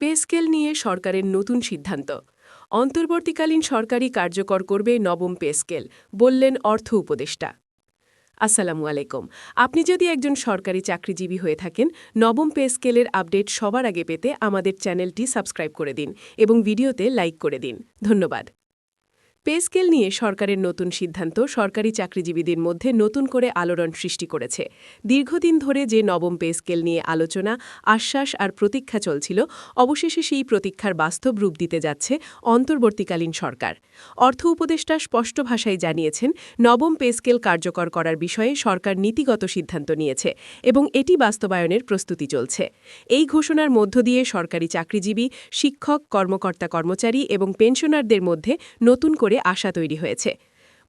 Pay scale নিয়ে সরকারের নতুন সিদ্ধান্ত অন্তর্বর্তীকালীন সরকারি কার্যকর করবে নবম পে স্কেল বললেন অর্থ উপদেষ্টা। আসসালামু আলাইকুম। আপনি যদি একজন সরকারি চাকরিজীবী হয়ে থাকেন, নবম পে স্কেলের আপডেট সবার আগে পেতে আমাদের চ্যানেলটি সাবস্ক্রাইব করে দিন এবং ভিডিওতে লাইক করে দিন। ধন্যবাদ। পে স্কেল নিয়ে সরকারের নতুন সিদ্ধান্ত সরকারি চাকরিজীবীদের মধ্যে নতুন করে আলোড়ন সৃষ্টি করেছে। দীর্ঘদিন ধরে যে নবম পে স্কেল নিয়ে আলোচনা, আশ্বাস আর প্রতীক্ষা চলছিল, অবশেষে সেই প্রতীক্ষার বাস্তব রূপ দিতে যাচ্ছে অন্তর্বর্তীকালীন সরকার। অর্থ উপদেষ্টা স্পষ্ট ভাষায় জানিয়েছেন, নবম পে স্কেল কার্যকর করার বিষয়ে সরকার নীতিগত সিদ্ধান্ত নিয়েছে এবং এটি বাস্তবায়নের প্রস্তুতি চলছে। এই ঘোষণার মধ্য দিয়ে সরকারি চাকরিজীবী, শিক্ষক, কর্মকর্তা-কর্মচারী এবং পেনশনারদের মধ্যে নতুন করে আশা তৈরি হয়েছে।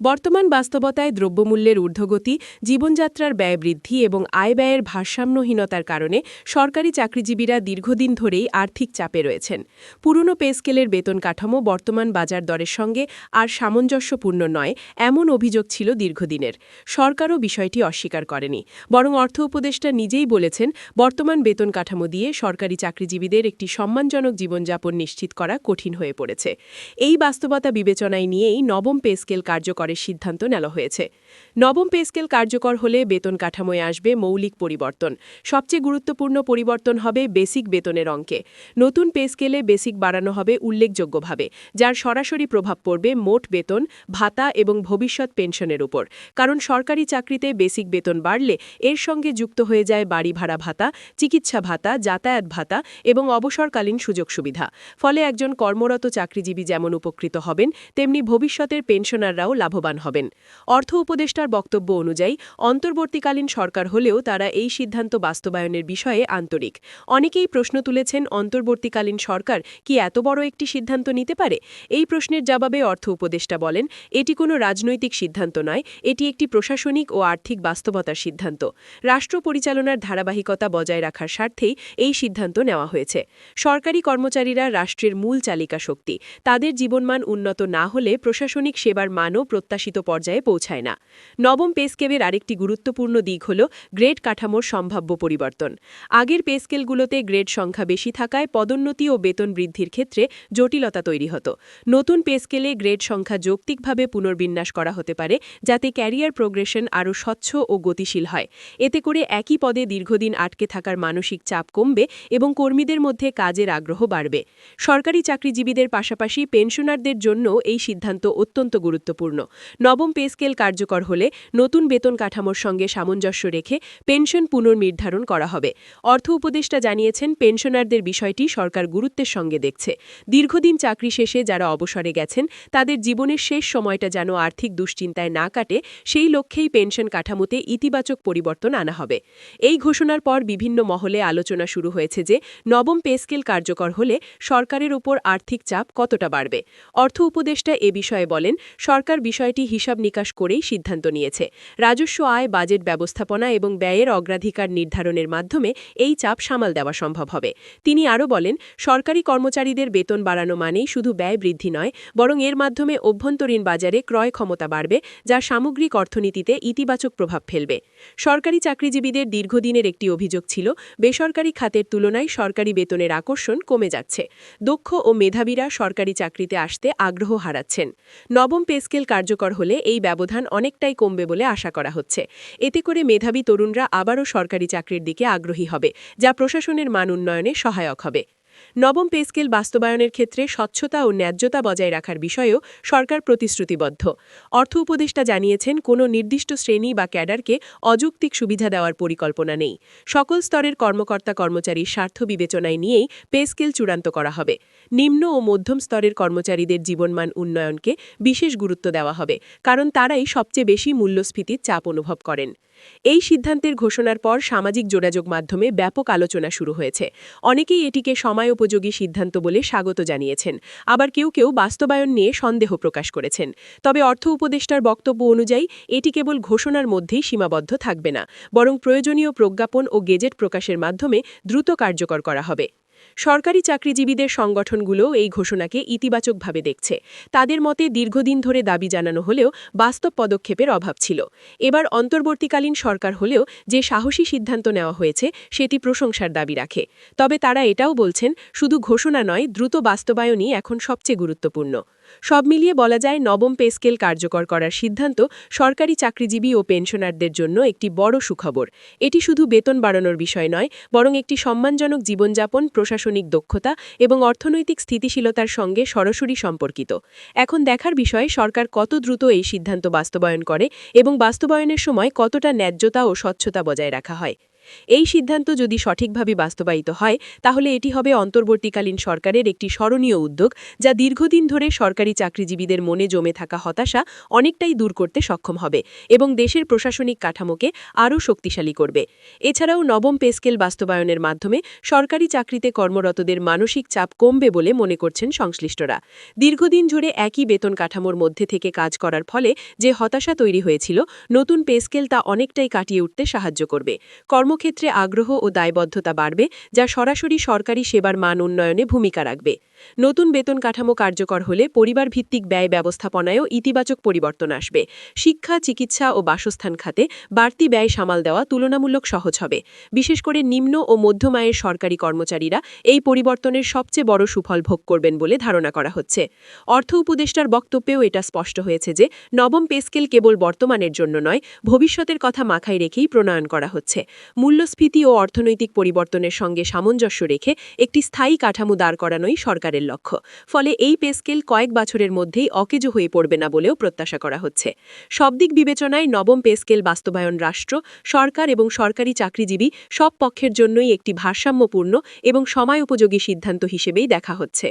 বর্তমান বাস্তবতায় দ্রব্যমূল্যের ঊর্ধ্বগতি, জীবনযাত্রার ব্যয় বৃদ্ধি এবং আয়-ব্যয়ের ভারসাম্যহীনতার কারণে সরকারি চাকরিজীবীরা দীর্ঘদিন ধরেই আর্থিক চাপে রয়েছেন। পুরনো পে স্কেলের বেতন কাঠামো বর্তমান বাজার দরের সঙ্গে আর সামঞ্জস্যপূর্ণ নয়, এমন অভিযোগ ছিল দীর্ঘদিনের। সরকারও বিষয়টি অস্বীকার করেনি, বরং অর্থ উপদেষ্টা নিজেই বলেছেন, বর্তমান বেতন কাঠামো দিয়ে সরকারি চাকরিজীবীদের একটি সম্মানজনক জীবনযাপন নিশ্চিত করা কঠিন হয়ে পড়েছে। এই বাস্তবতা বিবেচনায় নিয়েই নবম পে স্কেল কার্যকরের সিদ্ধান্ত নেওয়া হয়েছে। নবম পে স্কেল কার্যকর হলে বেতন কাঠামোয় আসবে মৌলিক পরিবর্তন। সবচেয়ে গুরুত্বপূর্ণ পরিবর্তন হবে বেসিক বেতনের অঙ্কে। নতুন পে স্কেলে বেসিক বাড়ানো হবে উল্লেখযোগ্যভাবে, যার সরাসরি প্রভাব পড়বে মোট বেতন, ভাতা এবং ভবিষ্যৎ পেনশনের উপর। কারণ সরকারি চাকরিতে বেসিক বেতন বাড়লে এর সঙ্গে যুক্ত হয়ে যায় বাড়ি ভাড়া ভাতা, চিকিৎসা ভাতা, যাতায়াত ভাতা এবং অবসরকালীন সুযোগ সুবিধা। ফলে একজন কর্মরত চাকরিজীবী যেমন উপকৃত হবেন, তেমনি ভবিষ্যতের পেনশনাররাও লাভবান হবেন। অর্থ উপদেষ্টার বক্তব্য অনুযায়ী, অন্তর্বর্তীকালীন সরকার হলেও তারা এই সিদ্ধান্ত বাস্তবায়নের বিষয়ে আন্তরিক। অনেকেই প্রশ্ন তুলেছেন, অন্তর্বর্তীকালীন সরকার কি এত বড় একটি সিদ্ধান্ত নিতে পারে? এই প্রশ্নের জবাবে অর্থ উপদেষ্টা বলেন, এটি কোনো রাজনৈতিক সিদ্ধান্ত নয়, এটি একটি প্রশাসনিক ও আর্থিক বাস্তবতার সিদ্ধান্ত। রাষ্ট্র পরিচালনার ধারাবাহিকতা বজায় রাখার স্বার্থেই এই সিদ্ধান্ত নেওয়া হয়েছে। সরকারি কর্মচারীরা রাষ্ট্রের মূল চালিকা শক্তি। তাদের জীবনমান উন্নত না হলে প্রশাসনিক সেবার মানও প্রত্যাশিত পর্যায়ে পৌঁছায় না। নবম পে স্কেলের আরেকটি গুরুত্বপূর্ণ দিক হল গ্রেড কাঠামোর সম্ভাব্য পরিবর্তন। আগের পে স্কেলগুলোতে গ্রেড সংখ্যা বেশি থাকায় পদোন্নতি ও বেতন বৃদ্ধির ক্ষেত্রে জটিলতা তৈরি হতো। নতুন পে স্কেলে গ্রেড সংখ্যা যৌক্তিকভাবে পুনর্বিন্যাস করা হতে পারে, যাতে ক্যারিয়ার প্রোগ্রেশন আরও স্বচ্ছ ও গতিশীল হয়। এতে করে একই পদে দীর্ঘদিন আটকে থাকার মানসিক চাপ কমবে এবং কর্মীদের মধ্যে কাজের আগ্রহ বাড়বে। সরকারি চাকরিজীবীদের পাশাপাশি পেনশনারদের জন্য এই সিদ্ধান্ত অত্যন্ত গুরুত্বপূর্ণ। নবম পে স্কেল কার্যকর হলে নতুন বেতন কাঠামোর সঙ্গে সামঞ্জস্য রেখে পেনশন পুনর্নির্ধারণ করা হবে। অর্থ উপদেষ্টা জানিয়েছেন, পেনশনারদের বিষয়টি সরকার গুরুত্বের সঙ্গে দেখছে। দীর্ঘদিন চাকরি শেষে যারা অবসরে গেছেন, তাদের জীবনের শেষ সময়টা যেন আর্থিক দুশ্চিন্তায় না কাটে, সেই লক্ষ্যেই পেনশন কাঠামোতে ইতিবাচক পরিবর্তন আনা হবে। এই ঘোষণার পর বিভিন্ন মহলে আলোচনা শুরু হয়েছে যে, নবম পে স্কেল কার্যকর হলে সরকারের উপর আর্থিক চাপ কতটা বাড়বে। অর্থ উপদেষ্টা এ বিষয়ে বলেন, সরকার বিষয়টি হিসাব নিকাশ করেই সিদ্ধান্ত নিয়েছে। রাজস্ব আয়, বাজেট ব্যবস্থাপনা এবং ব্যয়ের অগ্রাধিকার নির্ধারণের মাধ্যমে এই চাপ সামাল দেওয়া সম্ভব হবে। তিনি আরও বলেন, সরকারি কর্মচারীদের বেতন বাড়ানো মানেই শুধু ব্যয় বৃদ্ধি নয়, বরং এর মাধ্যমে অভ্যন্তরীণ বাজারে ক্রয় ক্ষমতা বাড়বে, যা সামগ্রিক অর্থনীতিতে ইতিবাচক প্রভাব ফেলবে। সরকারি চাকরিজীবীদের দীর্ঘদিনের একটি অভিযোগ ছিল, বেসরকারি খাতের তুলনায় সরকারি বেতনের আকর্ষণ কমে যাচ্ছে। দক্ষ ও মেধাবীরা সরকারি চাকরিতে আসতে আগ্রহ হারাচ্ছেন। নবম পে স্কেল কার্যকর হলে এই ব্যবধান অনেকটাই কমবে বলে আশা করা হচ্ছে। এতে করে মেধাবী তরুণরা আবারও সরকারি চাকরির দিকে আগ্রহী হবে, যা প্রশাসনের মান উন্নয়নে সহায়ক হবে। নবম পে স্কেল বাস্তবায়নের ক্ষেত্রে স্বচ্ছতা ও ন্যায্যতা বজায় রাখার বিষয়েও সরকার প্রতিশ্রুতিবদ্ধ। অর্থ উপদেষ্টা জানিয়েছেন, কোনো নির্দিষ্ট শ্রেণী বা ক্যাডারকে অযৌক্তিক সুবিধা দেওয়ার পরিকল্পনা নেই। সকল স্তরের কর্মকর্তা-কর্মচারীর স্বার্থ বিবেচনায় নিয়েই পে স্কেল চূড়ান্ত করা হবে। নিম্ন ও মধ্যম স্তরের কর্মচারীদের জীবনমান উন্নয়নকে বিশেষ গুরুত্ব দেওয়া হবে, কারণ তারাই সবচেয়ে বেশি মূল্যস্ফীতির চাপ অনুভব করেন। এই সিদ্ধান্তের ঘোষণার পর সামাজিক যোগাযোগ মাধ্যমে ব্যাপক আলোচনা শুরু হয়েছে। অনেকেই এটিকে সময়োপযোগী সিদ্ধান্ত বলে স্বাগত জানিয়েছেন, আবার কেউ কেউ বাস্তবায়ন নিয়ে সন্দেহ প্রকাশ করেছেন। তবে অর্থ উপদেষ্টার বক্তব্য অনুযায়ী এটি কেবল ঘোষণার মধ্যেই সীমাবদ্ধ থাকবে না, বরং প্রয়োজনীয় প্রজ্ঞাপন ও গেজেট প্রকাশের মাধ্যমে দ্রুত কার্যকর করা হবে। সরকারি চাকরিজীবীদের সংগঠনগুলো এই ঘোষণাকে ইতিবাচকভাবে দেখছে। তাদের মতে দীর্ঘদিন ধরে দাবি জানানো হলেও বাস্তব পদক্ষেপের অভাব ছিল। এবার অন্তর্বর্তীকালীন সরকার হলেও যে সাহসী সিদ্ধান্ত নেওয়া হয়েছে সেটি প্রশংসার দাবি রাখে। তবে তারা এটাও বলছেন, শুধু ঘোষণা নয়, দ্রুত বাস্তবায়নই এখন সবচেয়ে গুরুত্বপূর্ণ। সব মিলিয়ে বলা যায়, নবম পে স্কেল কার্যকর করার সিদ্ধান্ত সরকারি চাকরিজীবী ও পেনশনারদের জন্য একটি বড় সুখবর। এটি শুধু বেতন বাড়ানোর বিষয় নয়, বরং একটি সম্মানজনক জীবনযাপন, প্রশাসনিক দক্ষতা এবং অর্থনৈতিক স্থিতিশীলতার সঙ্গে সরাসরি সম্পর্কিত। এখন দেখার বিষয় সরকার কত দ্রুত এই সিদ্ধান্ত বাস্তবায়ন করে এবং বাস্তবায়নের সময় কতটা ন্যায্যতা ও স্বচ্ছতা বজায় রাখা হয়। এই সিদ্ধান্ত যদি সঠিকভাবে বাস্তবায়িত হয়, তাহলে এটি হবে অন্তর্বর্তীকালীন সরকারের একটি স্মরণীয় উদ্যোগ, যা দীর্ঘদিন ধরে সরকারি চাকরিজীবীদের মনে জমে থাকা হতাশা অনেকটাই দূর করতে সক্ষম হবে এবং দেশের প্রশাসনিক কাঠামোকে আরও শক্তিশালী করবে। এছাড়াও নবম পে স্কেল বাস্তবায়নের মাধ্যমে সরকারি চাকরিতে কর্মরতদের মানসিক চাপ কমবে বলে মনে করছেন সংশ্লিষ্টরা। দীর্ঘদিন ধরে একই বেতন কাঠামোর মধ্যে থেকে কাজ করার ফলে যে হতাশা তৈরি হয়েছিল, নতুন পে স্কেল তা অনেকটাই কাটিয়ে উঠতে সাহায্য করবে। কর্মক্ষেত্রে আগ্রহ ও দায়বদ্ধতা বাড়বে, যা সরাসরি সরকারি সেবার মান উন্নয়নে ভূমিকা রাখবে। নতুন বেতন কাঠামো কার্যকর হলে পরিবারভিত্তিক ব্যয় ব্যবস্থাপনায়ও ইতিবাচক পরিবর্তন আসবে। শিক্ষা, চিকিৎসা ও বাসস্থান খাতে বাড়তি ব্যয় সামাল দেওয়া তুলনামূলক সহজ হবে। বিশেষ করে নিম্ন ও মধ্যম আয়ের সরকারি কর্মচারীরা এই পরিবর্তনের সবচেয়ে বড় সুফল ভোগ করবেন বলে ধারণা করা হচ্ছে। অর্থ উপদেষ্টার বক্তব্যেও এটা স্পষ্ট হয়েছে যে নবম পে স্কেল কেবল বর্তমানের জন্য নয়, ভবিষ্যতের কথা মাথায় রেখেই প্রণয়ন করা হচ্ছে। মূল্যস্ফীতি ও অর্থনৈতিক পরিবর্তনের সঙ্গে সামঞ্জস্য রেখে একটি স্থায়ী কাঠামো দাঁড় করানোই সরকারের লক্ষ্য। ফলে এই পে স্কেল কয়েক বছরের মধ্যেই অকেজো হয়ে পড়বে না বলেও প্রত্যাশা করা হচ্ছে। সব দিক বিবেচনায় নবম পে স্কেল বাস্তবায়ন রাষ্ট্র, সরকার এবং সরকারি চাকরিজীবী সব পক্ষের জন্যই একটি ভারসাম্যপূর্ণ এবং সময়োপযোগী সিদ্ধান্ত হিসেবেই দেখা হচ্ছে।